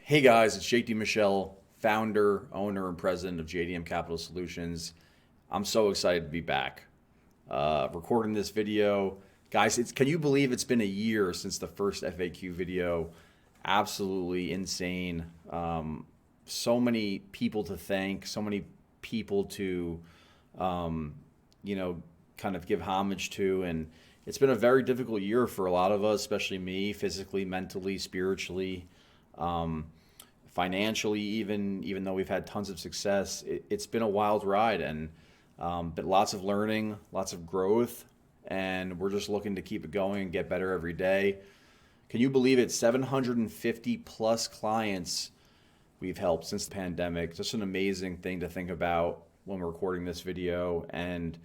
Hey guys, it's JD Michelle, founder, owner, and president of JDM Capital Solutions. I'm so excited to be back. Recording this video. Guys, can you believe it's been a year since the first FAQ video? Absolutely insane. So many people to thank, so many people to, um, you know, kind of give homage to. And it's been a very difficult year for a lot of us, especially me, physically, mentally, spiritually. Um, Financially, even though we've had tons of success, it's been a wild ride, and but lots of learning, lots of growth, and we're just looking to keep it going and get better every day. Can you believe it? 750 plus clients we've helped since the pandemic. Just an amazing thing to think about when we're recording this video, and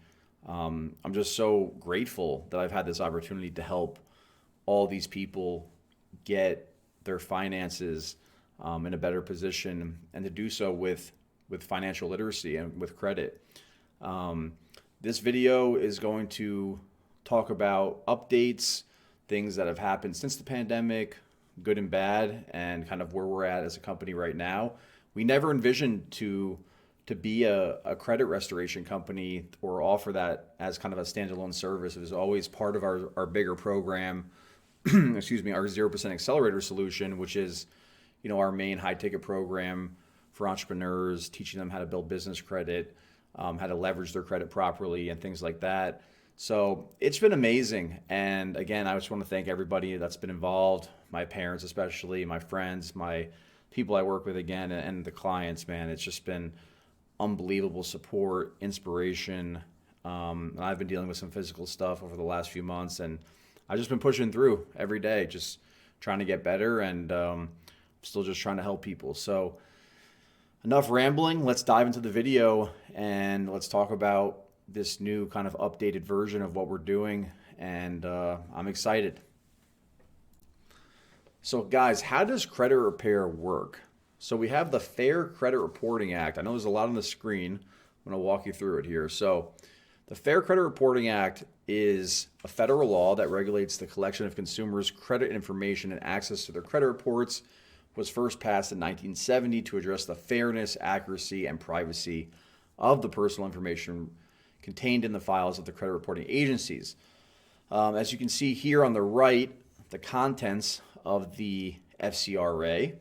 I'm just so grateful that I've had this opportunity to help all these people get their finances in a better position, and to do so with financial literacy and with credit. Um, this video is going to talk about updates, things that have happened since the pandemic, good and bad, and kind of where we're at as a company right now. We never envisioned to be a credit restoration company or offer that as kind of a standalone service. It was always part of our bigger program, excuse me, our 0% Accelerator solution, which is our main high ticket program for entrepreneurs, teaching them how to build business credit, how to leverage their credit properly, and things like that. So it's been amazing. And again, I just want to thank everybody that's been involved, my parents especially, my friends, my people I work with again, and the clients, man. It's just been unbelievable support, inspiration. And I've been dealing with some physical stuff over the last few months, and I've just been pushing through every day, just trying to get better, and still just trying to help people. So enough rambling. Let's dive into the video and let's talk about this new kind of updated version of what we're doing. And I'm excited. So guys, how does credit repair work? So we have the Fair Credit Reporting Act. I know there's a lot on the screen. I'm going to walk you through it here. So the Fair Credit Reporting Act is a federal law that regulates the collection of consumers' credit information and access to their credit reports. Was first passed in 1970 to address the fairness, accuracy, and privacy of the personal information contained in the files of the credit reporting agencies. As you can see here on the right, the contents of the FCRA,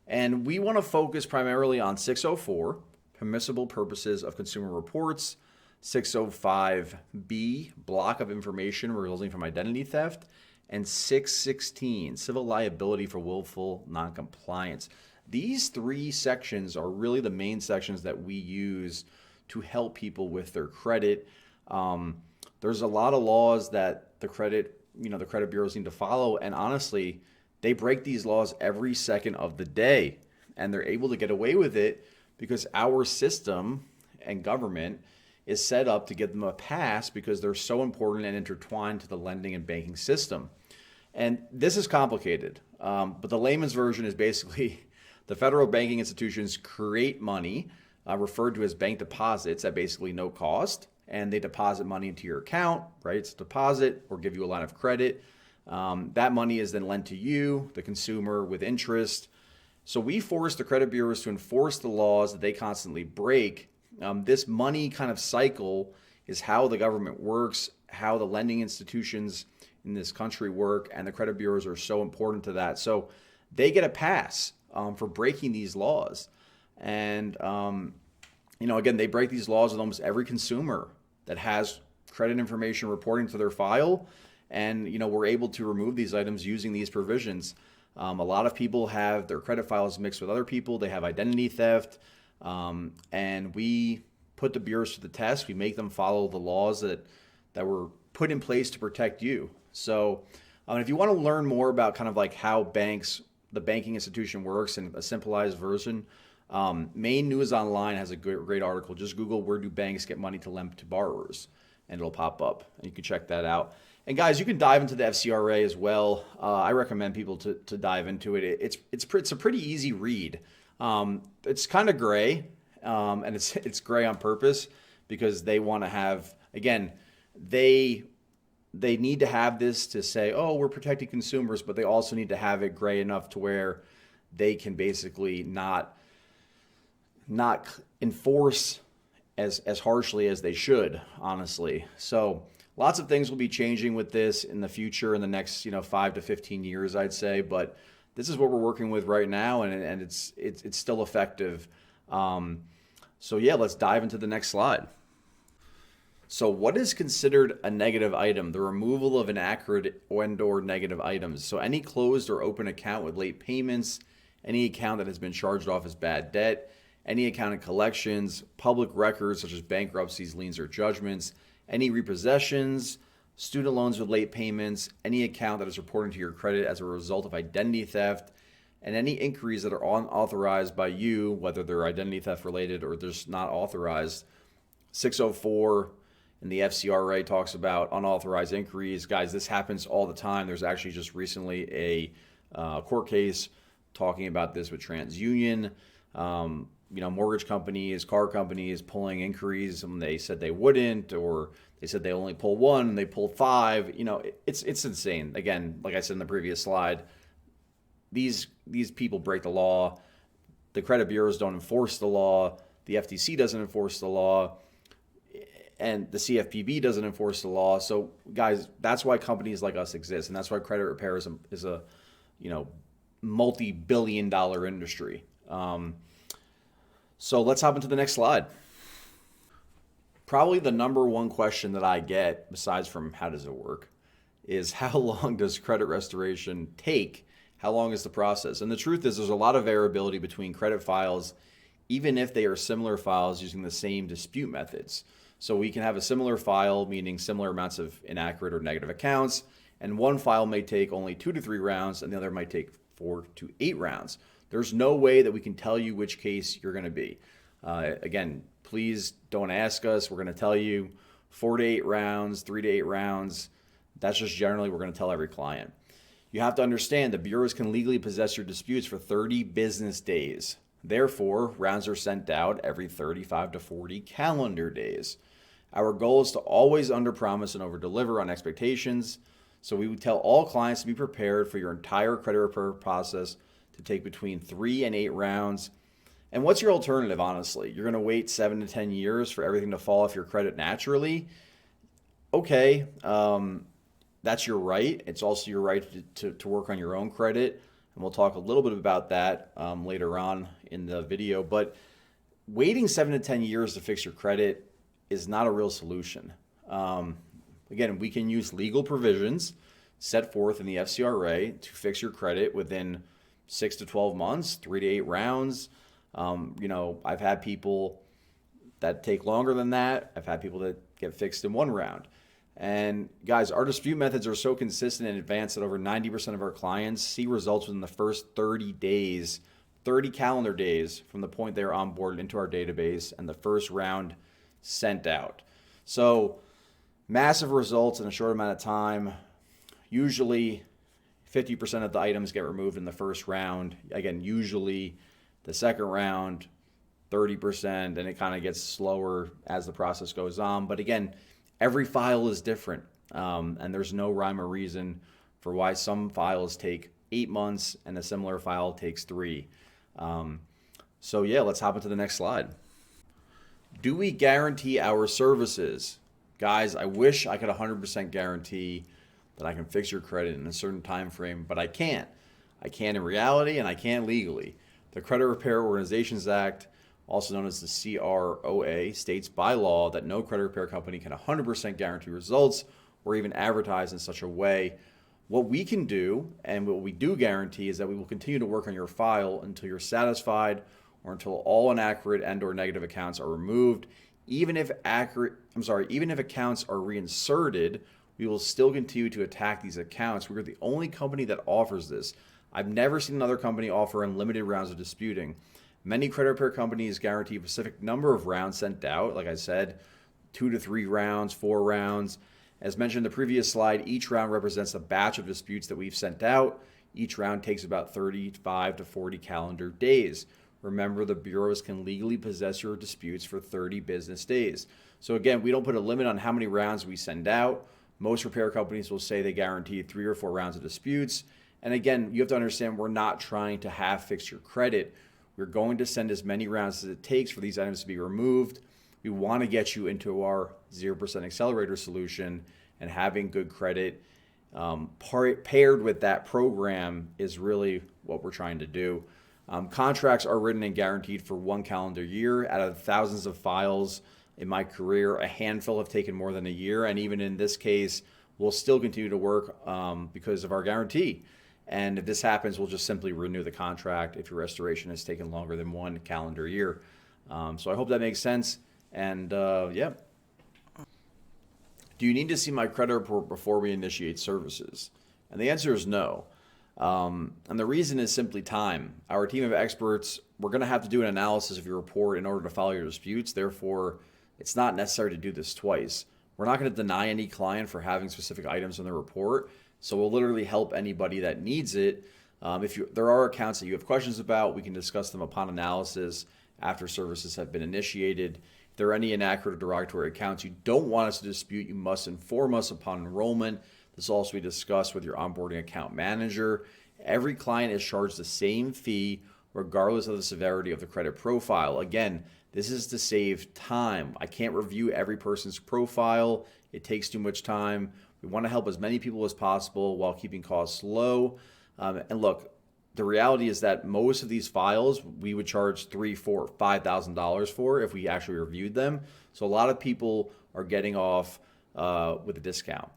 and we want to focus primarily on 604, permissible purposes of consumer reports, 605B, block of information resulting from identity theft, and 616, civil liability for willful noncompliance. These three sections are really the main sections that we use to help people with their credit. There's a lot of laws that the credit bureaus need to follow, and honestly, they break these laws every second of the day, and they're able to get away with it because our system and government is set up to give them a pass because they're so important and intertwined to the lending and banking system. And this is complicated, but the layman's version is basically the federal banking institutions create money, referred to as bank deposits, at basically no cost, and they deposit money into your account, right? It's a deposit, or give you a line of credit. That money is then lent to you, the consumer, with interest. So we force the credit bureaus to enforce the laws that they constantly break. This money kind of cycle is how the government works, how the lending institutions in this country work, and the credit bureaus are so important to that. So they get a pass for breaking these laws. And, again, they break these laws with almost every consumer that has credit information reporting to their file. And, we're able to remove these items using these provisions. A lot of people have their credit files mixed with other people. They have identity theft. And we put the bureaus to the test. We make them follow the laws that were put in place to protect you. So if you want to learn more about kind of like how the banking institution works in a simplified version, Maine News Online has a great article. Just Google, where do banks get money to lend to borrowers? And it'll pop up, and you can check that out. And guys, you can dive into the FCRA as well. I recommend people to dive into it. It's a pretty easy read. It's kind of gray, and it's gray on purpose because they want to have, again, they need to have this to say, oh, we're protecting consumers, but they also need to have it gray enough to where they can basically not enforce as harshly as they should, honestly. So lots of things will be changing with this in the future, in the next 5 to 15 years, I'd say. But this is what we're working with right now, and it's still effective. So yeah, let's dive into the next slide. So what is considered a negative item? The removal of inaccurate and/or negative items. So any closed or open account with late payments, any account that has been charged off as bad debt, any account in collections, public records such as bankruptcies, liens, or judgments, any repossessions, student loans with late payments, any account that is reporting to your credit as a result of identity theft, and any inquiries that are unauthorized by you, whether they're identity theft related or just not authorized. 604 in the FCRA talks about unauthorized inquiries. Guys, this happens all the time. There's actually just recently a court case talking about this with TransUnion. Mortgage companies, car companies pulling inquiries when they said they wouldn't, or they said they only pull one and they pulled five. It's insane. Again, like I said in the previous slide, these people break the law. The credit bureaus don't enforce the law. The FTC doesn't enforce the law. And the CFPB doesn't enforce the law. So guys, that's why companies like us exist. And that's why credit repair is a multi-billion-dollar industry. So let's hop into the next slide. Probably the number one question that I get, besides from how does it work, is how long does credit restoration take? How long is the process? And the truth is there's a lot of variability between credit files, even if they are similar files using the same dispute methods. So we can have a similar file, meaning similar amounts of inaccurate or negative accounts, and one file may take only 2 to 3 rounds and the other might take 4 to 8 rounds. There's no way that we can tell you which case you're going to be. Again, please don't ask us. We're going to tell you 4 to 8 rounds, 3 to 8 rounds. That's just generally what we're going to tell every client. You have to understand the bureaus can legally possess your disputes for 30 business days. Therefore, rounds are sent out every 35 to 40 calendar days. Our goal is to always underpromise and overdeliver on expectations. So we would tell all clients to be prepared for your entire credit repair process to take between 3 and 8 rounds. And what's your alternative, honestly? You're going to wait 7 to 10 years for everything to fall off your credit naturally? Okay, that's your right. It's also your right to work on your own credit. And we'll talk a little bit about that later on in the video. But waiting 7 to 10 years to fix your credit is not a real solution. Again, we can use legal provisions set forth in the FCRA to fix your credit within 6 to 12 months, 3 to 8 rounds. I've had people that take longer than that. I've had people that get fixed in 1 round. And guys, our dispute methods are so consistent and advanced that over 90% of our clients see results within the first 30 days, 30 calendar days from the point they're onboarded into our database and the first round sent out. So massive results in a short amount of time. Usually 50% of the items get removed in the first round. Again, usually the second round, 30%, and it kind of gets slower as the process goes on. But again, every file is different, and there's no rhyme or reason for why some files take 8 months and a similar file takes 3. So yeah, let's hop into the next slide. Do we guarantee our services? Guys, I wish I could 100% guarantee that I can fix your credit in a certain time frame, but I can't. I can't in reality and I can't legally. The Credit Repair Organizations Act, also known as the CROA, states by law that no credit repair company can 100% guarantee results or even advertise in such a way. What we can do, and what we do guarantee, is that we will continue to work on your file until you're satisfied or until all inaccurate and or negative accounts are removed. Even if accounts are reinserted, we will still continue to attack these accounts. We're the only company that offers this. I've never seen another company offer unlimited rounds of disputing. Many credit repair companies guarantee a specific number of rounds sent out. Like I said, 2 to 3 rounds, 4 rounds. As mentioned in the previous slide, each round represents a batch of disputes that we've sent out. Each round takes about 35 to 40 calendar days. Remember, the bureaus can legally possess your disputes for 30 business days. So again, we don't put a limit on how many rounds we send out. Most repair companies will say they guarantee 3 or 4 rounds of disputes. And again, you have to understand we're not trying to half fix your credit. We're going to send as many rounds as it takes for these items to be removed. We want to get you into our 0% Accelerator solution, and having good credit paired with that program is really what we're trying to do. Contracts are written and guaranteed for 1 calendar year. Out of thousands of files in my career, a handful have taken more than a year. And even in this case, we'll still continue to work because of our guarantee. And if this happens, we'll just simply renew the contract if your restoration has taken longer than 1 calendar year. So I hope that makes sense. And yeah. Do you need to see my credit report before we initiate services? And the answer is no. And the reason is simply time. Our team of experts, we're going to have to do an analysis of your report in order to file your disputes. Therefore, it's not necessary to do this twice. We're not going to deny any client for having specific items in the report. So we'll literally help anybody that needs it. If there are accounts that you have questions about, we can discuss them upon analysis after services have been initiated. If there are any inaccurate or derogatory accounts you don't want us to dispute, you must inform us upon enrollment. This will also be discussed with your onboarding account manager. Every client is charged the same fee regardless of the severity of the credit profile. Again, this is to save time. I can't review every person's profile. It takes too much time. We want to help as many people as possible while keeping costs low. And look, the reality is that most of these files we would charge $3,000, $4,000, $5,000 for if we actually reviewed them. So a lot of people are getting off with a discount.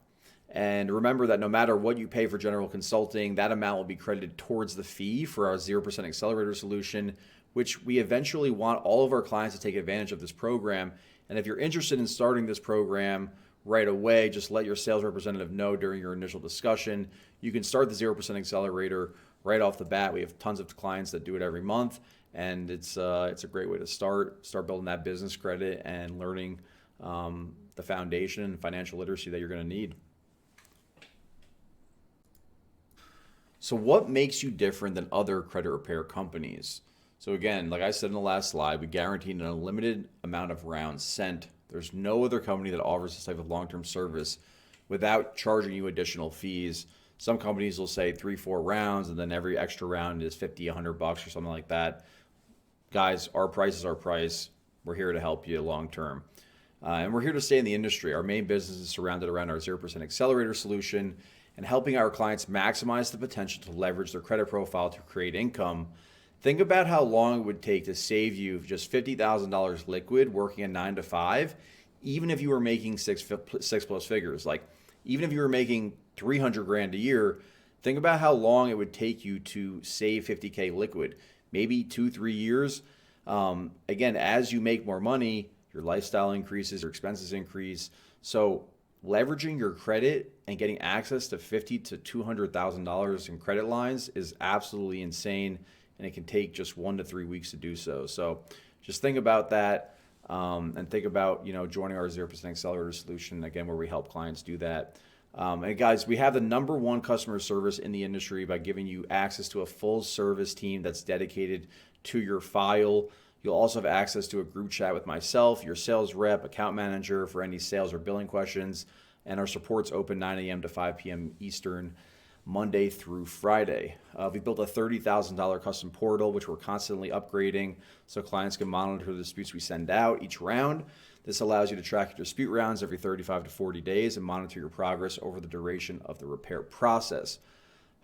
And remember that no matter what you pay for general consulting, that amount will be credited towards the fee for our 0% Accelerator solution, which we eventually want all of our clients to take advantage of this program. And if you're interested in starting this program right away, just let your sales representative know during your initial discussion. You can start the 0% Accelerator right off the bat. We have tons of clients that do it every month, and it's a great way to start building that business credit and learning the foundation and financial literacy that you're going to need. So what makes you different than other credit repair companies? So again, like I said in the last slide, we guarantee an unlimited amount of rounds sent. There's no other company that offers this type of long-term service without charging you additional fees. Some companies will say 3-4 rounds, and then every extra round is $50, $100 or something like that. Guys, our price is our price. We're here to help you long-term. And we're here to stay in the industry. Our main business is surrounded around our 0% Accelerator solution and helping our clients maximize the potential to leverage their credit profile to create income. Think about how long it would take to save you just $50,000 liquid working a 9 to 5, even if you were making six plus figures. Like even if you were making 300 grand a year, think about how long it would take you to save 50K liquid, maybe 2-3 years. Again, as you make more money, your lifestyle increases, your expenses increase. So leveraging your credit and getting access to $50,000 to $200,000 in credit lines is absolutely insane, and it can take just 1 to 3 weeks to do so. So just think about that, and think about joining our 0% Accelerator solution, again, where we help clients do that. And guys, we have the #1 customer service in the industry by giving you access to a full service team that's dedicated to your file. You'll also have access to a group chat with myself, your sales rep, account manager for any sales or billing questions, and our support's open 9 a.m. to 5 p.m. Eastern, Monday through Friday. We built a $30,000 custom portal, which we're constantly upgrading so clients can monitor the disputes we send out each round. This allows you to track your dispute rounds every 35 to 40 days and monitor your progress over the duration of the repair process.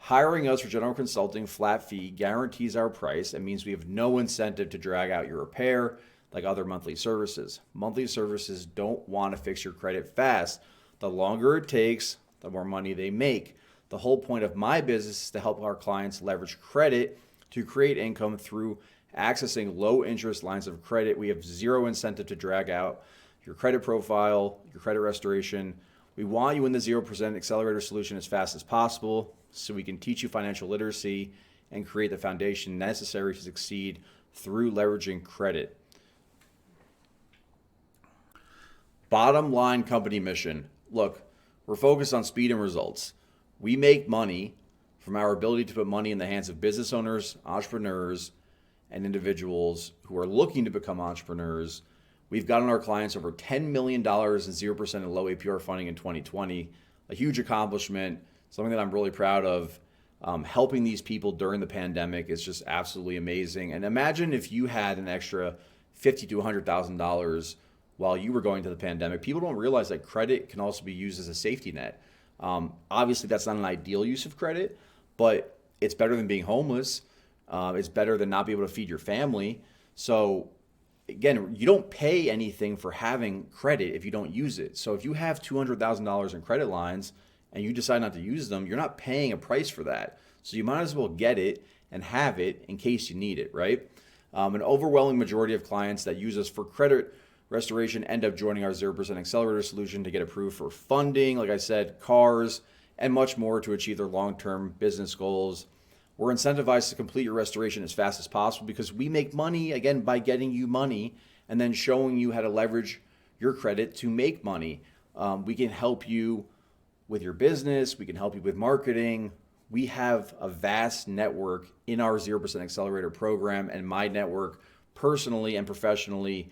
Hiring us for general consulting flat fee guarantees our price and means we have no incentive to drag out your repair like other monthly services. Monthly services don't want to fix your credit fast. The longer it takes, the more money they make. The whole point of my business is to help our clients leverage credit to create income through accessing low interest lines of credit. We have zero incentive to drag out your credit profile, your credit restoration. We want you in the 0% Accelerator solution as fast as possible so we can teach you financial literacy and create the foundation necessary to succeed through leveraging credit. Bottom line company mission. Look, we're focused on speed and results. We make money from our ability to put money in the hands of business owners, entrepreneurs, and individuals who are looking to become entrepreneurs. We've gotten our clients over $10 million in 0% and low APR funding in 2020, a huge accomplishment, something that I'm really proud of. Helping these people during the pandemic is just absolutely amazing. And imagine if you had an extra $50,000 to $100,000 while you were going to the pandemic. People don't realize that credit can also be used as a safety net. Obviously, that's not an ideal use of credit, but it's better than being homeless. It's better than not being able to feed your family. So again, you don't pay anything for having credit if you don't use it. So if you have $200,000 in credit lines and you decide not to use them, you're not paying a price for that. So you might as well get it and have it in case you need it, right? An overwhelming majority of clients that use us for credit restoration end up joining our 0% Accelerator solution to get approved for funding, like I said, cars, and much more to achieve their long-term business goals. We're incentivized to complete your restoration as fast as possible because we make money, again, by getting you money and then showing you how to leverage your credit to make money. We can help you with your business. We can help you with marketing. We have a vast network in our 0% Accelerator program, and my network personally and professionally.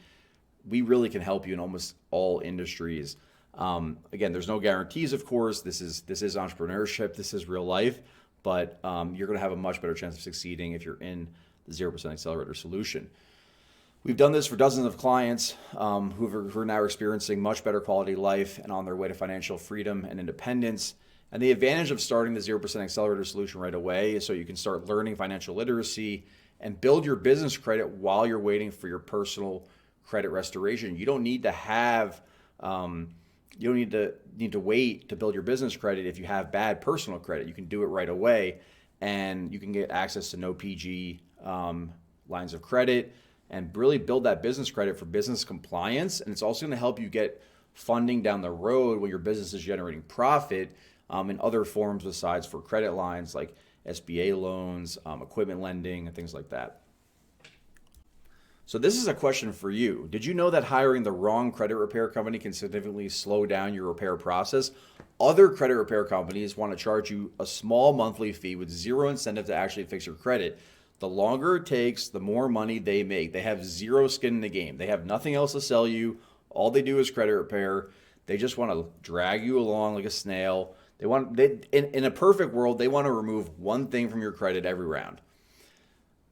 We really can help you in almost all industries. Again, there's no guarantees, of course. This is entrepreneurship. This is real life. But you're going to have a much better chance of succeeding if you're in the 0% Accelerator solution. We've done this for dozens of clients who are now experiencing much better quality life and on their way to financial freedom and independence. And the advantage of starting the 0% Accelerator solution right away is so you can start learning financial literacy and build your business credit while you're waiting for your personal credit restoration. You don't need to have you don't need to wait to build your business credit if you have bad personal credit. You can do it right away, and you can get access to no PG lines of credit and really build that business credit for business compliance. And it's also going to help you get funding down the road when your business is generating profit in other forms besides for credit lines like SBA loans, equipment lending, and things like that. So this is a question for you. Did you know that hiring the wrong credit repair company can significantly slow down your repair process? Other credit repair companies want to charge you a small monthly fee with zero incentive to actually fix your credit. The longer it takes, the more money they make. They have zero skin in the game. They have nothing else to sell you. All they do is credit repair. They just want to drag you along like a snail. In a perfect world, they want to remove one thing from your credit every round.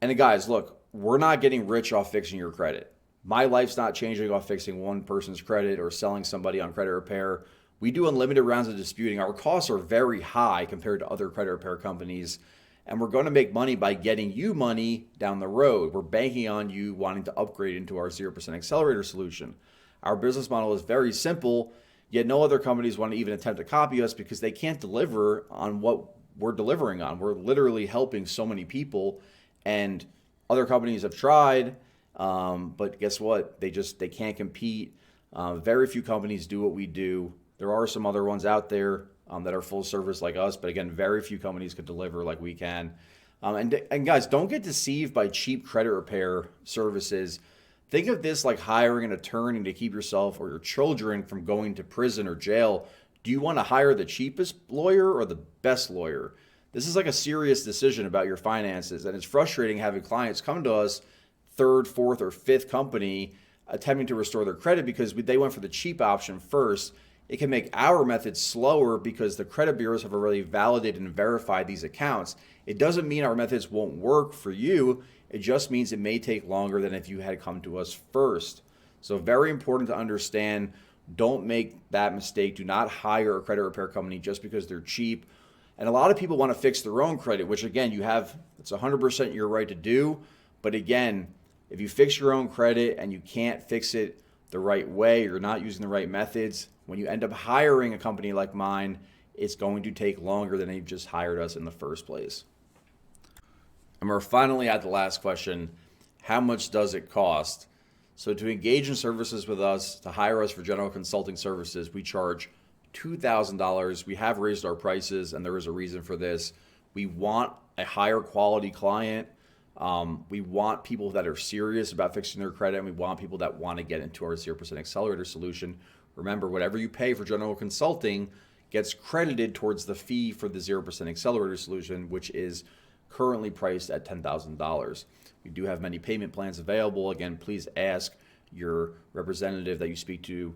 And guys, look, we're not getting rich off fixing your credit. My life's not changing off fixing one person's credit or selling somebody on credit repair. We do unlimited rounds of disputing. Our costs are very high compared to other credit repair companies, and we're going to make money by getting you money down the road. We're banking on you wanting to upgrade into our 0% Accelerator solution. Our business model is very simple, yet no other companies want to even attempt to copy us because they can't deliver on what we're delivering on. We're literally helping so many people, and other companies have tried, but guess what? They can't compete. Very few companies do what we do. There are some other ones out there that are full service like us, but again, very few companies could deliver like we can. And guys, don't get deceived by cheap credit repair services. Think of this like hiring an attorney to keep yourself or your children from going to prison or jail. Do you want to hire the cheapest lawyer or the best lawyer? This is like a serious decision about your finances, and it's frustrating having clients come to us, third, fourth, or fifth company, attempting to restore their credit because they went for the cheap option first. It can make our method slower because the credit bureaus have already validated and verified these accounts. It doesn't mean our methods won't work for you. It just means it may take longer than if you had come to us first. So very important to understand, don't make that mistake. Do not hire a credit repair company just because they're cheap. And a lot of people want to fix their own credit, which again, it's 100% your right to do. But again, if you fix your own credit and you can't fix it the right way, or you're not using the right methods, when you end up hiring a company like mine, it's going to take longer than if you just hired us in the first place. And we're finally at the last question. How much does it cost? So to engage in services with us, to hire us for general consulting services, we charge $2,000. We have raised our prices, and there is a reason for this. We want a higher quality client. We want people that are serious about fixing their credit, and we want people that want to get into our 0% Accelerator solution. Remember, whatever you pay for general consulting gets credited towards the fee for the 0% Accelerator solution, which is currently priced at $10,000. We do have many payment plans available. Again, please ask your representative that you speak to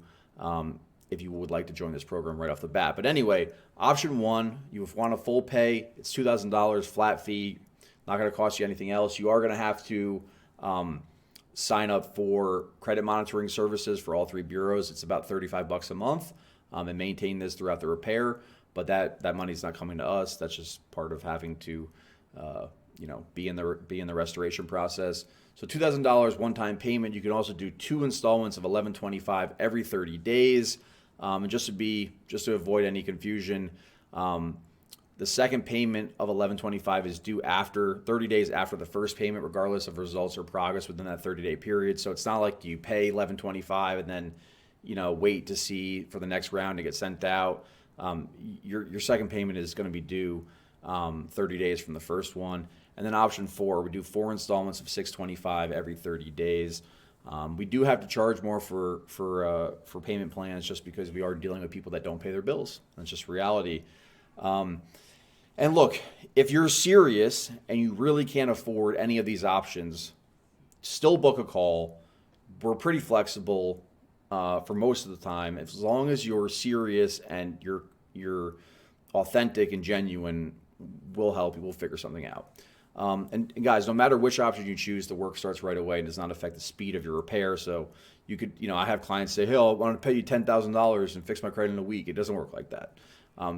if you would like to join this program right off the bat. But anyway, option one, you want a full pay. It's $2,000 flat fee. Not going to cost you anything else. You are going to have to sign up for credit monitoring services for all three bureaus. It's about $35 a month, and maintain this throughout the repair. But that money's not coming to us. That's just part of having to, be in the restoration process. So $2,000 one-time payment. You can also do 2 installments of $1,125 every 30 days. And just to avoid any confusion, the second payment of $1,125 is due after 30 days after the first payment, regardless of results or progress within that 30-day period. So it's not like you pay $1,125 and then, wait to see for the next round to get sent out. Your second payment is going to be due 30 days from the first one. And then option 4, we do 4 installments of $625 every 30 days. We do have to charge more for payment plans just because we are dealing with people that don't pay their bills. That's just reality. And look, if you're serious and you really can't afford any of these options, still book a call. We're pretty flexible for most of the time, as long as you're serious and you're authentic and genuine. We'll help you. We'll figure something out. And guys, no matter which option you choose, the work starts right away and does not affect the speed of your repair. So you could, I have clients say, hey, I want to pay you $10,000 and fix my credit in a week. It doesn't work like that.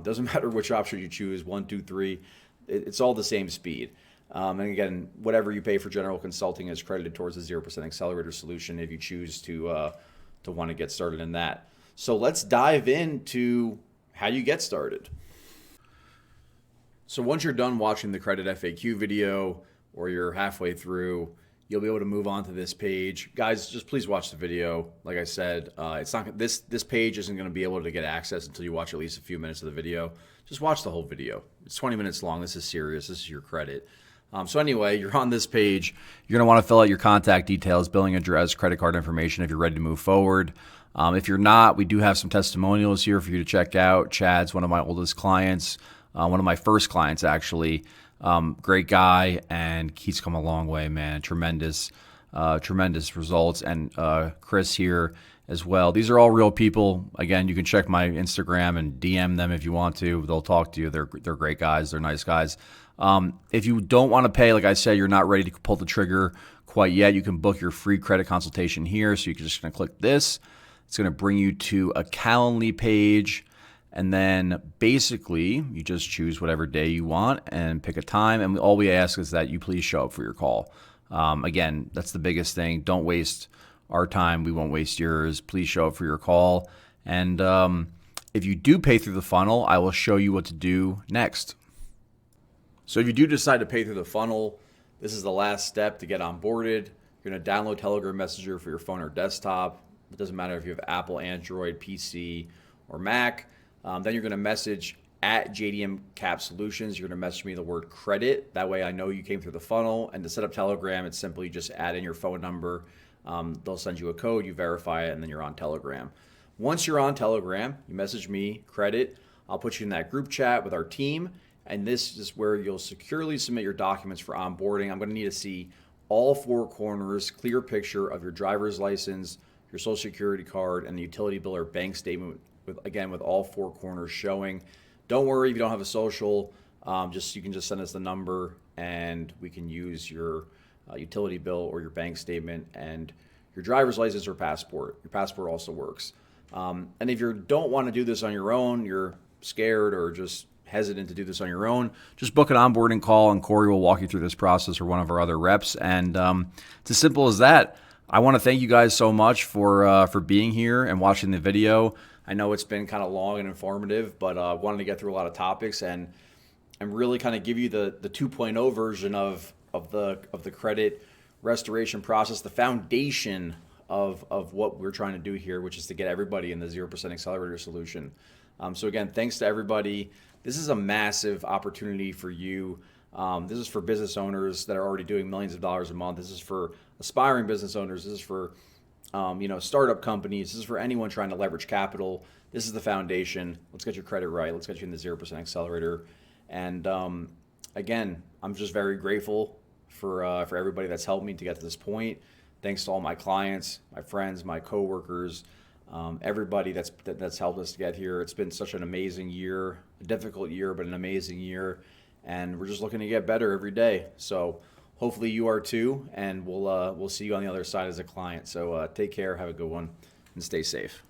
Doesn't matter which option you choose, 1, 2, 3, it's all the same speed. And again, whatever you pay for general consulting is credited towards the 0% Accelerator solution if you choose to want to get started in that. So let's dive into how you get started. So once you're done watching the credit FAQ video, or you're halfway through, you'll be able to move on to this page. Guys, just please watch the video. Like I said, it's not this page isn't going to be able to get access until you watch at least a few minutes of the video. Just watch the whole video. It's 20 minutes long. This is serious. This is your credit. So anyway, you're on this page. You're going to want to fill out your contact details, billing address, credit card information if you're ready to move forward. If you're not, we do have some testimonials here for you to check out. Chad's one of my oldest clients, one of my first clients actually. Great guy, and he's come a long way, man. Tremendous results. And Chris here as well. These are all real people. Again, you can check my Instagram and DM them if you want to. They'll talk to you. They're great guys. They're nice guys. If you don't want to pay, like I said, you're not ready to pull the trigger quite yet, you can book your free credit consultation here. So you're just going to click this. It's going to bring you to a Calendly page. And then basically you just choose whatever day you want and pick a time. And all we ask is that you please show up for your call. Again, that's the biggest thing. Don't waste our time. We won't waste yours. Please show up for your call. And if you do pay through the funnel, I will show you what to do next. So if you do decide to pay through the funnel, this is the last step to get onboarded. You're going to download Telegram Messenger for your phone or desktop. It doesn't matter if you have Apple, Android, PC, or Mac. Then you're going to message at JDMCS Solutions. You're going to message me the word credit. That way I know you came through the funnel. And to set up Telegram, it's simply just add in your phone number. They'll send you a code, you verify it, and then you're on Telegram. Once you're on Telegram, you message me credit. I'll put you in that group chat with our team. And this is where you'll securely submit your documents for onboarding. I'm going to need to see all 4 corners, clear picture of your driver's license, your social security card, and the utility bill or bank statement with all 4 corners showing. Don't worry if you don't have a social. You can just send us the number and we can use your utility bill or your bank statement and your driver's license or passport. Your passport also works. And if you don't want to do this on your own, you're scared or just hesitant to do this on your own, just book an onboarding call and Corey will walk you through this process or one of our other reps. And it's as simple as that. I want to thank you guys so much for being here and watching the video. I know it's been kind of long and informative, but I wanted to get through a lot of topics and really kind of give you the 2.0 version of the credit restoration process, the foundation of what we're trying to do here, which is to get everybody in the 0% Accelerator solution. So again, thanks to everybody. This is a massive opportunity for you. This is for business owners that are already doing millions of dollars a month. This is for aspiring business owners. This is for startup companies. This is for anyone trying to leverage capital. This is the foundation. Let's get your credit right. Let's get you in the 0% Accelerator. And again, I'm just very grateful for everybody that's helped me to get to this point. Thanks to all my clients, my friends, my coworkers. everybody that's helped us get here. It's been such an amazing year, a difficult year, but an amazing year. And we're just looking to get better every day. So hopefully you are too, and we'll see you on the other side as a client. So take care, have a good one, and stay safe.